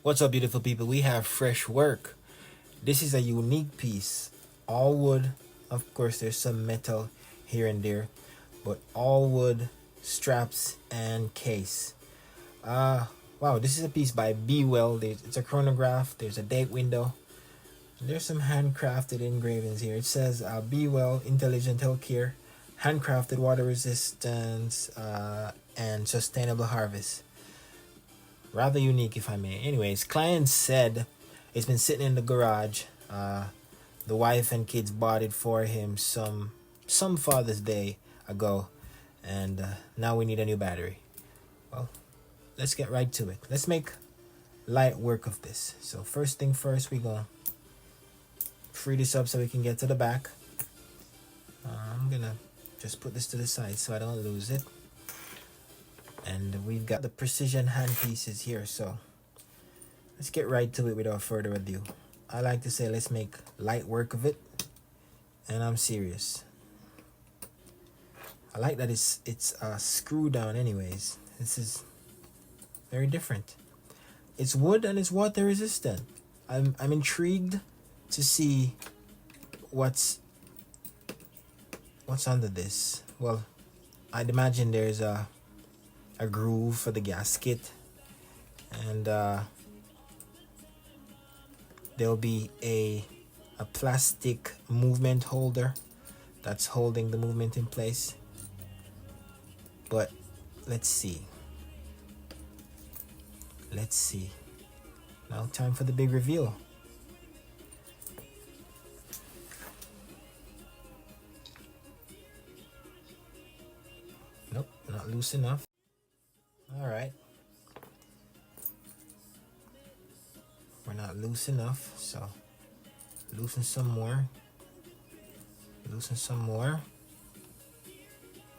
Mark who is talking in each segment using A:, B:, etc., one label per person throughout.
A: What's up, beautiful people? We have fresh work. This is a unique piece. All wood. Of course, there's some metal here and there, but all wood straps and case. Wow, this is a piece by Be Well. It's a chronograph. There's a date window. There's some handcrafted engravings here. It says Be Well Intelligent Healthcare, handcrafted water resistance, and sustainable harvest. Rather unique, if I may. Anyways, client said it's been sitting in the garage. The wife and kids bought it for him some Father's Day ago, and now we need a new battery. Well, let's get right to it. Let's make light work of this. So first thing first, we gonna free this up so we can get to the back. I'm gonna just put this to the side so I don't lose it. And we've got the precision hand pieces here, so let's get right to it without further ado. I like to say let's make light work of it, and I'm serious. I like that it's screw down anyways. This is very different. It's wood and it's water resistant. I'm intrigued to see what's under this. Well, I'd imagine there's a groove for the gasket, and there'll be a plastic movement holder that's holding the movement in place. But let's see. Now time for the big reveal. Nope, not loose enough. All right, we're not loose enough, so loosen some more, loosen some more,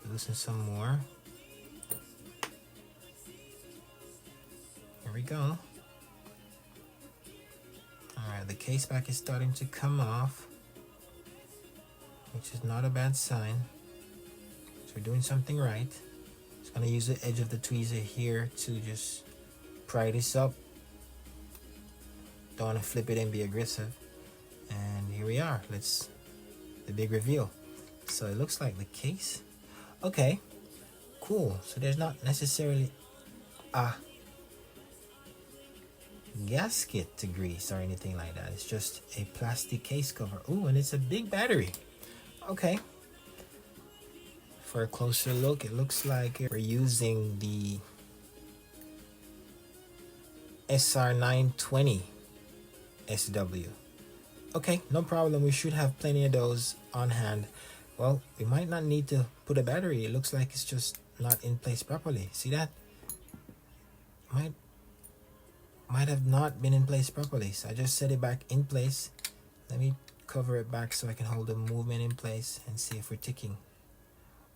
A: loosen some more. Here we go. All right, the case back is starting to come off, which is not a bad sign. So we're doing something right. Gonna use the edge of the tweezer here to just pry this up. Don't want to flip it and be aggressive. And here we are. The big reveal. So it looks like the case. Okay, cool. So there's not necessarily a gasket to grease or anything like that. It's just a plastic case cover. Ooh, and it's a big battery. Okay. For a closer look, it looks like we're using the SR920 SW. Okay, no problem. We should have plenty of those on hand. Well, we might not need to put a battery. It looks like it's just not in place properly. See that? Might have not been in place properly. So I just set it back in place. Let me cover it back so I can hold the movement in place and see if we're ticking.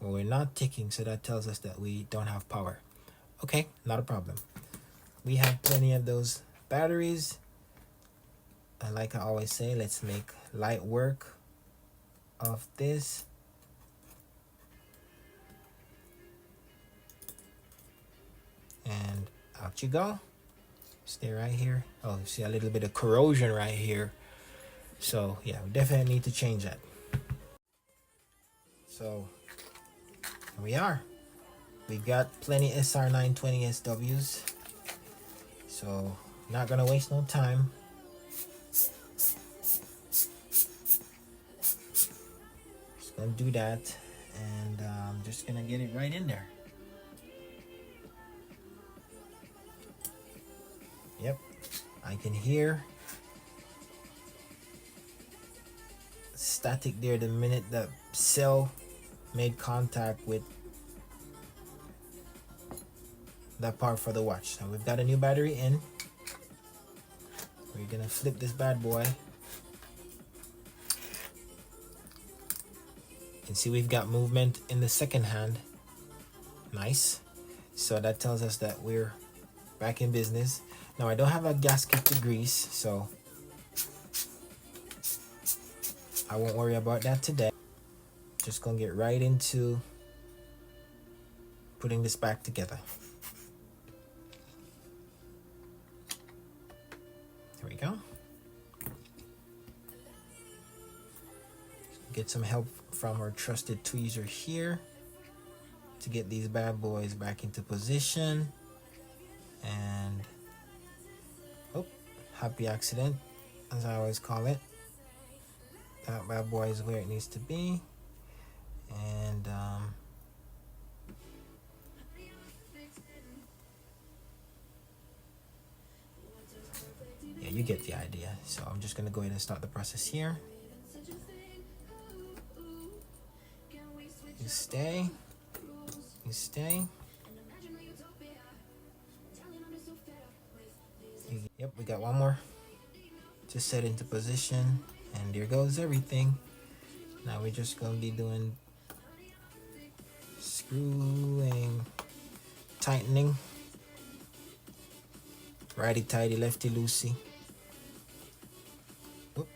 A: Well, we're not ticking, so that tells us that we don't have power. Okay, not a problem. We have plenty of those batteries. And like I always say, let's make light work of this. And out you go. Stay right here. Oh, see a little bit of corrosion right here. So yeah, we definitely need to change that. So here we are. We got plenty SR920 SWs. So not gonna waste no time. Just gonna do that, and I'm just gonna get it right in there. Yep, I can hear static there the minute the cell made contact with that part for the watch. So we've got a new battery in. We're gonna flip this bad boy and see we've got movement in the second hand. Nice. So that tells us that we're back in business. Now I don't have a gasket to grease, so I won't worry about that today. Just gonna get right into putting this back together. go. Get some help from our trusted tweezer here to get these bad boys back into position. And oh, happy accident, as I always call it. That bad boy is where it needs to be. And yeah, you get the idea. So I'm just gonna go ahead and start the process here. You stay. You stay. Yep, we got one more to set into position, and there goes everything. Now we're just gonna be doing screwing, tightening, righty tighty, lefty loosey. Whoop.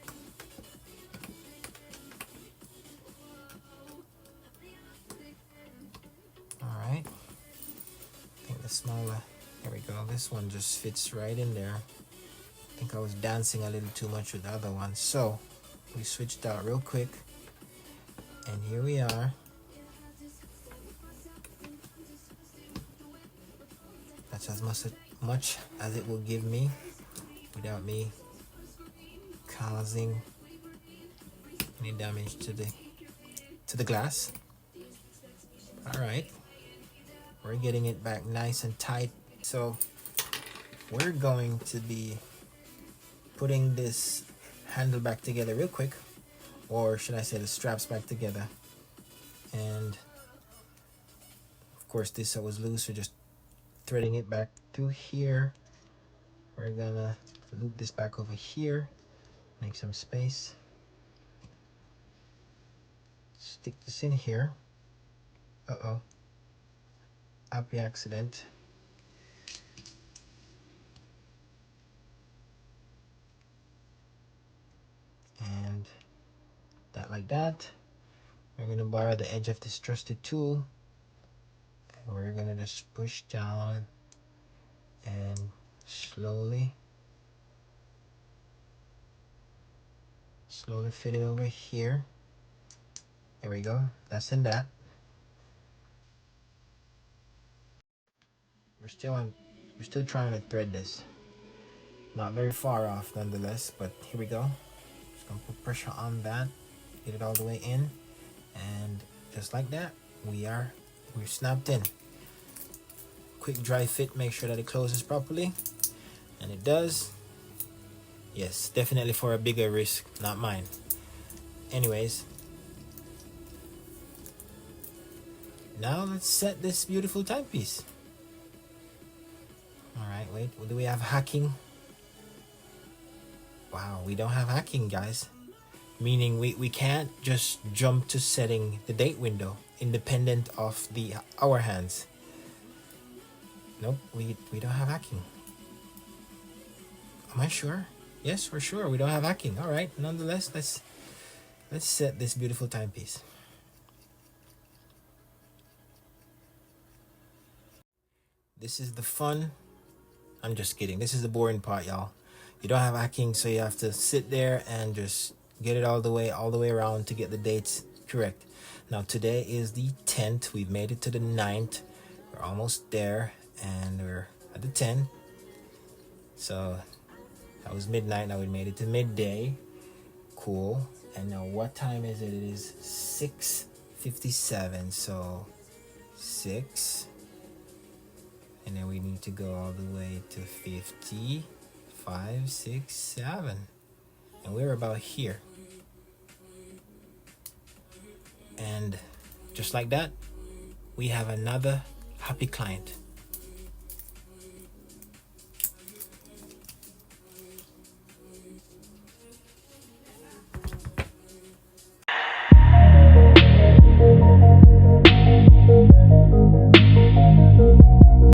A: All right. I think the smaller. There we go. This one just fits right in there. I think I was dancing a little too much with the other one, so we switched out real quick, and here we are. That's as much as it will give me without me causing any damage to the glass. All right, we're getting it back nice and tight. So we're going to be putting this handle back together real quick, or should I say the straps back together. And of course this was loose, so just threading it back through here. We're gonna loop this back over here, make some space, stick this in here. Uh-oh, happy accident. And that like that. We're gonna borrow the edge of this trusted tool, and we're gonna just push down and slowly fit it over here. There we go. That's in that. We're still trying to thread this. Not very far off nonetheless, but here we go. Just gonna put pressure on that, get it all the way in, and just like that, we're snapped in. Quick dry fit, make sure that it closes properly, and it does. Yes, definitely for a bigger risk, not mine. Anyways, now let's set this beautiful timepiece. All right, wait, do we have hacking? Wow, we don't have hacking, guys. Meaning we can't just jump to setting the date window independent of the hour hands. Nope, we don't have hacking. Am I sure? Yes, we're sure we don't have hacking. All right, nonetheless, let's set this beautiful timepiece. This is the fun. I'm just kidding. This is the boring part, y'all. You don't have hacking, so you have to sit there and just get it all the way around to get the dates correct. Now today is the 10th. We've made it to the 9th. We're almost there, and we're at the 10th. So that was midnight. Now we made it to midday. Cool. And now what time is it? It is 6:57. So 6, and then we need to go all the way to 50, 5, 6, 7, and we're about here. And just like that, we have another happy client.